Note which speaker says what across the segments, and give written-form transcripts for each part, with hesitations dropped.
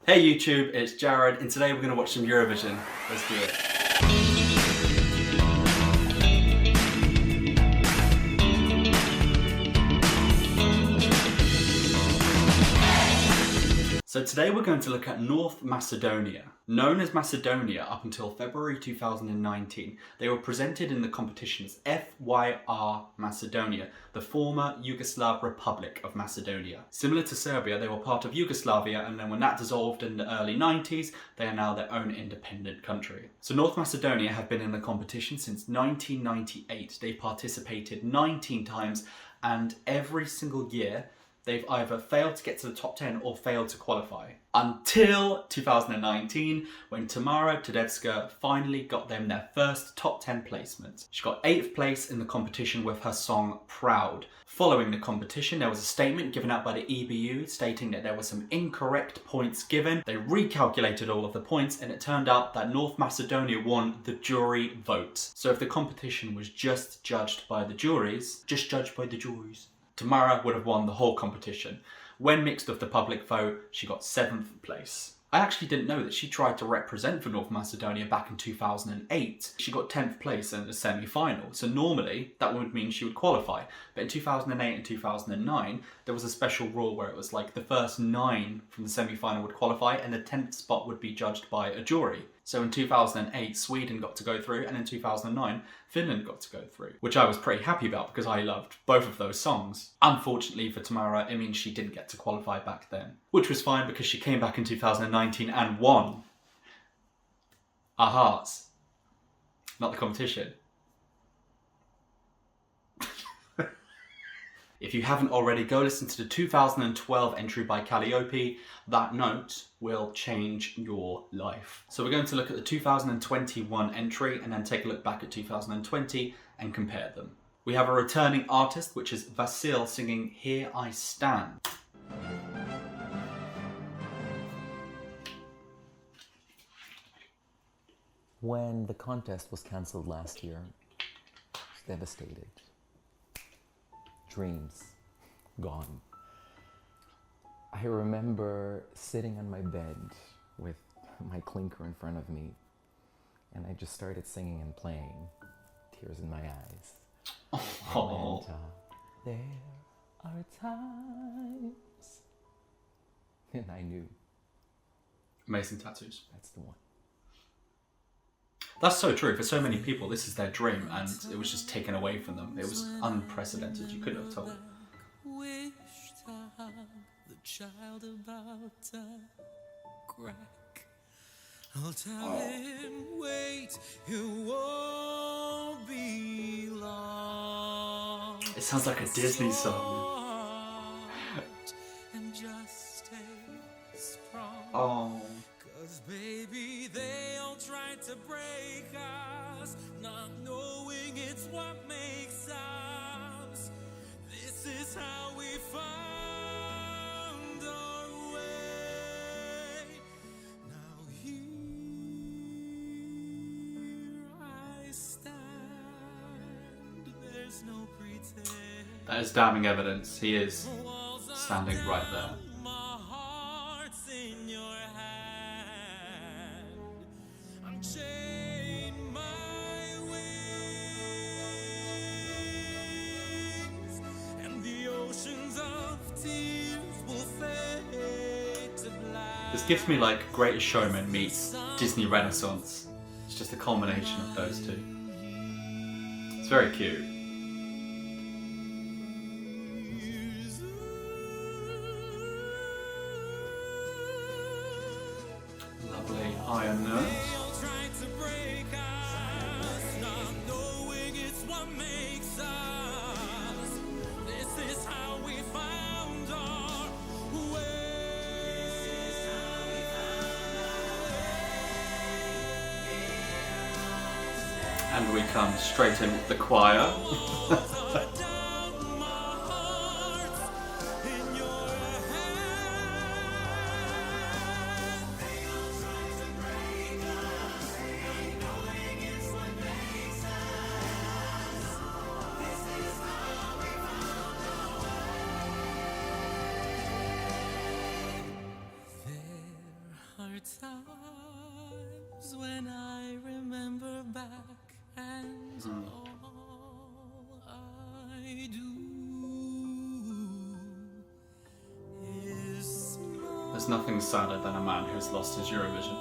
Speaker 1: Hey YouTube, it's Jaryd, and today we're going to watch some Eurovision. Let's do it. So today we're going to look at North Macedonia. Known as Macedonia up until February 2019, they were presented in the competition as FYR Macedonia, the former Yugoslav Republic of Macedonia. Similar to Serbia, they were part of Yugoslavia, and then when that dissolved in the early 90s, they are now their own independent country. So North Macedonia have been in the competition since 1998. They participated 19 times, and every single year they've either failed to get to the top 10 or failed to qualify. Until 2019, when Tamara Tedevska finally got them their first top 10 placement. She got 8th place in the competition with her song Proud. Following the competition, there was a statement given out by the EBU stating that there were some incorrect points given. They recalculated all of the points, and it turned out that North Macedonia won the jury vote. So if the competition was just judged by the juries, Tamara would have won the whole competition. When mixed with the public vote, she got 7th place. I actually didn't know that she tried to represent for North Macedonia back in 2008. She got 10th place in the semi-final, so normally that would mean she would qualify. But in 2008 and 2009, there was a special rule where it was like the first 9 from the semi-final would qualify and the 10th spot would be judged by a jury. So in 2008, Sweden got to go through, and in 2009, Finland got to go through, which I was pretty happy about because I loved both of those songs. Unfortunately for Tamara, it means she didn't get to qualify back then, which was fine because she came back in 2019 and won our hearts, not the competition. If you haven't already, go listen to the 2012 entry by Calliope. That note will change your life. So we're going to look at the 2021 entry and then take a look back at 2020 and compare them. We have a returning artist, which is Vasil singing Here I Stand.
Speaker 2: When the contest was cancelled last year, I was devastated. Dreams gone. I remember sitting on my bed with my clinker in front of me, and I just started singing and playing, tears in my eyes.
Speaker 1: Oh.
Speaker 2: And, there are times, and I knew.
Speaker 1: Amazing tattoos.
Speaker 2: That's the one.
Speaker 1: That's so true. For so many people, this is their dream, and it was just taken away from them. It was unprecedented. You couldn't have told.
Speaker 3: Wish to hug the child about to crack. I'll tell him, wait, you won't be long.
Speaker 1: It sounds like a Disney song.
Speaker 3: And just stay strong.
Speaker 1: Oh.
Speaker 3: 'Cause baby, they all try to break us, not knowing it's what makes us. This is how we found our way. Now here I stand. There's no pretend.
Speaker 1: That is damning evidence. He is standing right there.
Speaker 3: My heart's in your hand. Unchain my wings, and the oceans of tears will fade to black.
Speaker 1: This gives me like Greatest Showman meets Disney Renaissance. It's just a culmination of those two. It's very cute. Lovely iron notes. And we come straight in with the choir.
Speaker 3: times when I remember back and all I do is smile.
Speaker 1: There's nothing sadder than a man who's lost his Eurovision.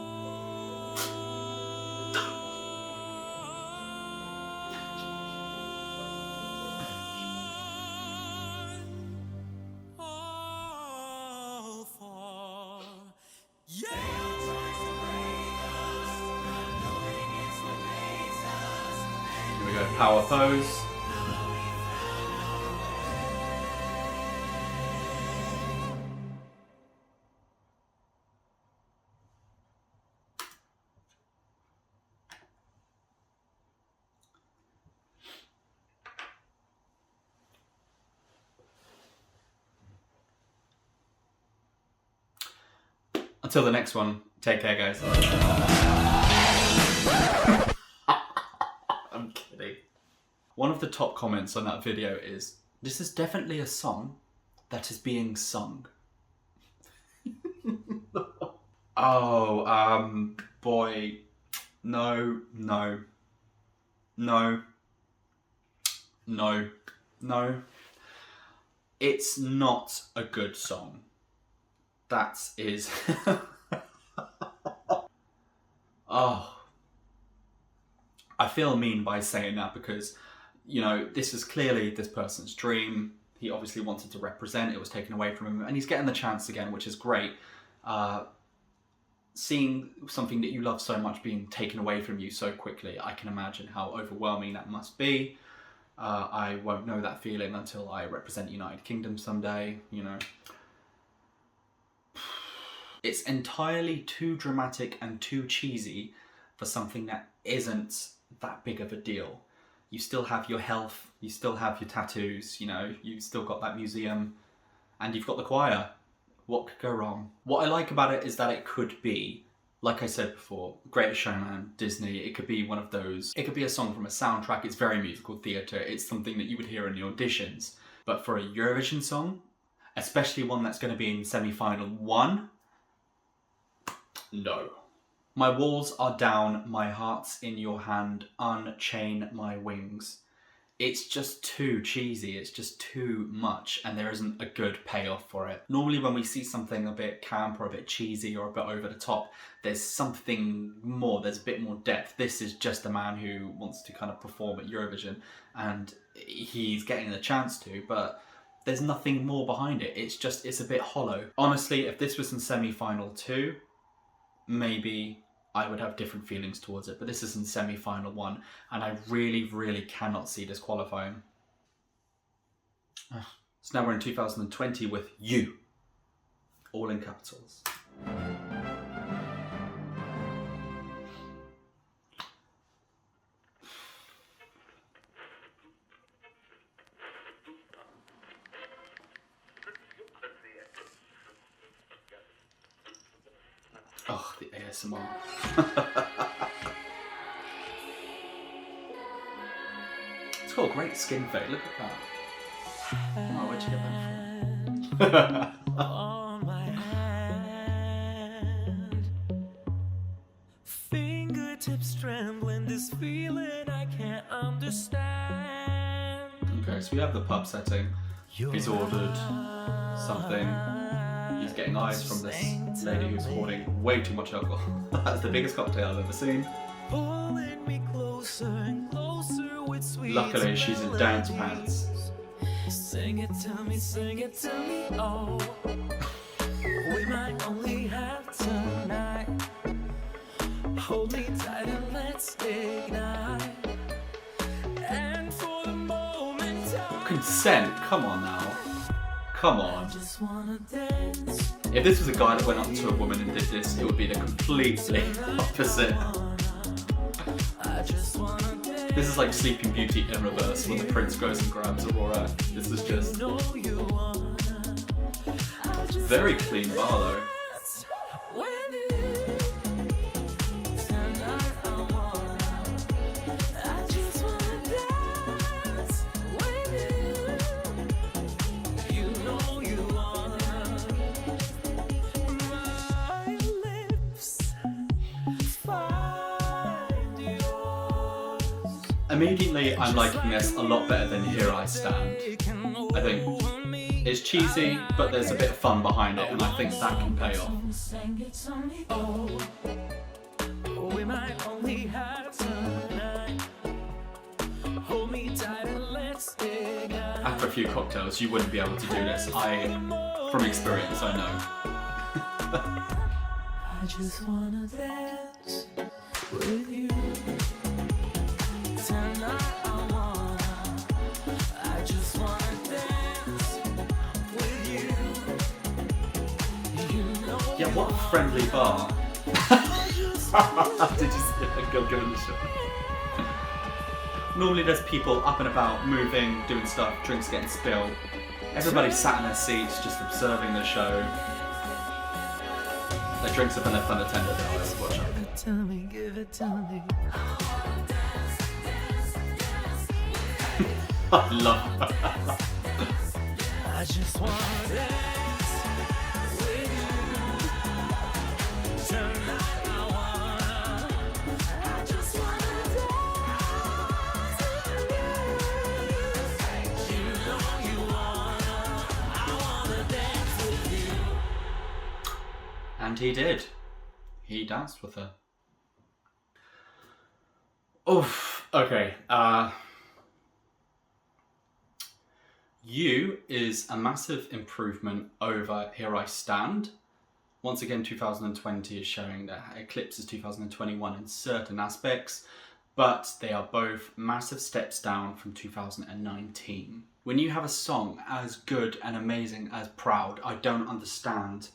Speaker 3: All for you.
Speaker 1: Here we go, power pose. Until the next one, take care, guys. I'm kidding. One of the top comments on that video is, "This is definitely a song that is being sung." Oh, boy. No. It's not a good song. That is... Oh. I feel mean by saying that because, you know, this is clearly this person's dream. He obviously wanted to represent, it was taken away from him, and he's getting the chance again, which is great. Seeing something that you love so much being taken away from you so quickly, I can imagine how overwhelming that must be. I won't know that feeling until I represent United Kingdom someday, you know. It's entirely too dramatic and too cheesy for something that isn't that big of a deal. You still have your health, you still have your tattoos, you know, you've still got that museum, and you've got the choir. What could go wrong? What I like about it is that it could be, like I said before, Greatest Showman, Disney, it could be one of those, it could be a song from a soundtrack, it's very musical theatre, it's something that you would hear in the auditions. But for a Eurovision song, especially one that's going to be in semi-final 1, no. My walls are down, my heart's in your hand, unchain my wings. It's just too cheesy, it's just too much, and there isn't a good payoff for it. Normally when we see something a bit camp or a bit cheesy or a bit over the top, there's something more, there's a bit more depth. This is just a man who wants to kind of perform at Eurovision, and he's getting the chance to, but there's nothing more behind it. It's a bit hollow. Honestly, if this was in semi-final 2, maybe I would have different feelings towards it, but this is in semi-final 1, and I really cannot see this qualifying. So now we're in 2020 with You, all in capitals. Oh, the ASMR. It's got a great skin fade, look at that. Oh, where'd you get that from?
Speaker 3: On my hand, fingertips trembling, this feeling I can't understand.
Speaker 1: Okay, so we have the pub setting. He's ordered something. He's getting eyes from this lady who's hoarding way too much alcohol. That's the biggest cocktail I've ever seen.
Speaker 3: Pulling me closer and closer with sweet
Speaker 1: Luckily, she's in dance
Speaker 3: melodies.
Speaker 1: pants.
Speaker 3: Sing it to me, oh. We might only have tonight. Hold me tight and let's ignite. And for the moment,
Speaker 1: Consent, come on now. Come on.
Speaker 3: just wanna dance.
Speaker 1: If this was a guy that went up to a woman and did this, it would be the completely opposite.
Speaker 3: I just wanna dance.
Speaker 1: This is like Sleeping Beauty in reverse when the prince goes and grabs Aurora. This is just
Speaker 3: Know you wanna. I just
Speaker 1: very clean bar though.
Speaker 3: dance with you. Tonight I wanna. I just wanna dance with you. You know you wanna. My lips
Speaker 1: Immediately, I'm liking this a lot better than Here I Stand. I think it's cheesy, but there's a bit of fun behind it, and I think that can pay off. After a few cocktails, you wouldn't be able to do this. From experience, I know.
Speaker 3: I just wanna dance with you. Tonight I just wanna dance with you. You know
Speaker 1: Yeah, what a friendly bar. Did you see it? Go give it a shot. Normally there's people up and about, moving, doing stuff, drinks getting spilled. Everybody sat in their seats, just observing the show. Their drinks have been left unattended, though. Watch out.
Speaker 3: give it to me, give it to me.
Speaker 1: I love that.
Speaker 3: I just wanna dance with you. Tonight I just wanna dance with you. You know you I wanna dance with you.
Speaker 1: And he did. He danced with her. Oof. Okay. You is a massive improvement over Here I Stand. Once again, 2020 is showing that it eclipses 2021 in certain aspects, but they are both massive steps down from 2019. When you have a song as good and amazing as Proud, I don't understand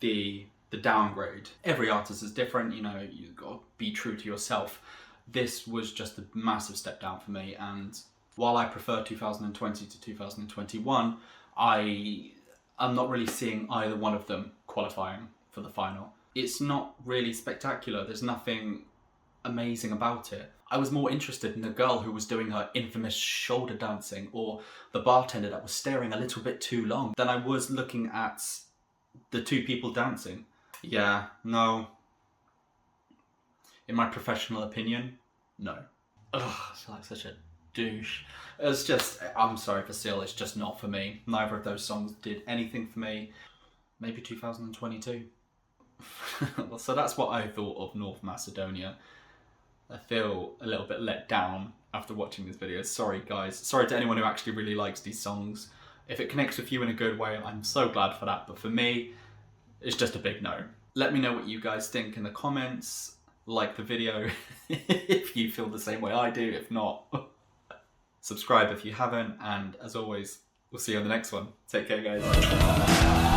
Speaker 1: the downgrade. Every artist is different, you know, you've got to be true to yourself. This was just a massive step down for me, and while I prefer 2020 to 2021, I'm not really seeing either one of them qualifying for the final. It's not really spectacular. There's nothing amazing about it. I was more interested in the girl who was doing her infamous shoulder dancing, or the bartender that was staring a little bit too long, than I was looking at the two people dancing. Yeah, no. In my professional opinion, no. Ugh, it's like such a douche. It's just, I'm sorry Vasil, it's just not for me. Neither of those songs did anything for me. Maybe 2022. So that's what I thought of North Macedonia. I feel a little bit let down after watching this video. Sorry guys. Sorry to anyone who actually really likes these songs. If it connects with you in a good way, I'm so glad for that. But for me, it's just a big no. Let me know what you guys think in the comments. Like the video if you feel the same way I do. If not, subscribe if you haven't. And as always, we'll see you on the next one. Take care, guys.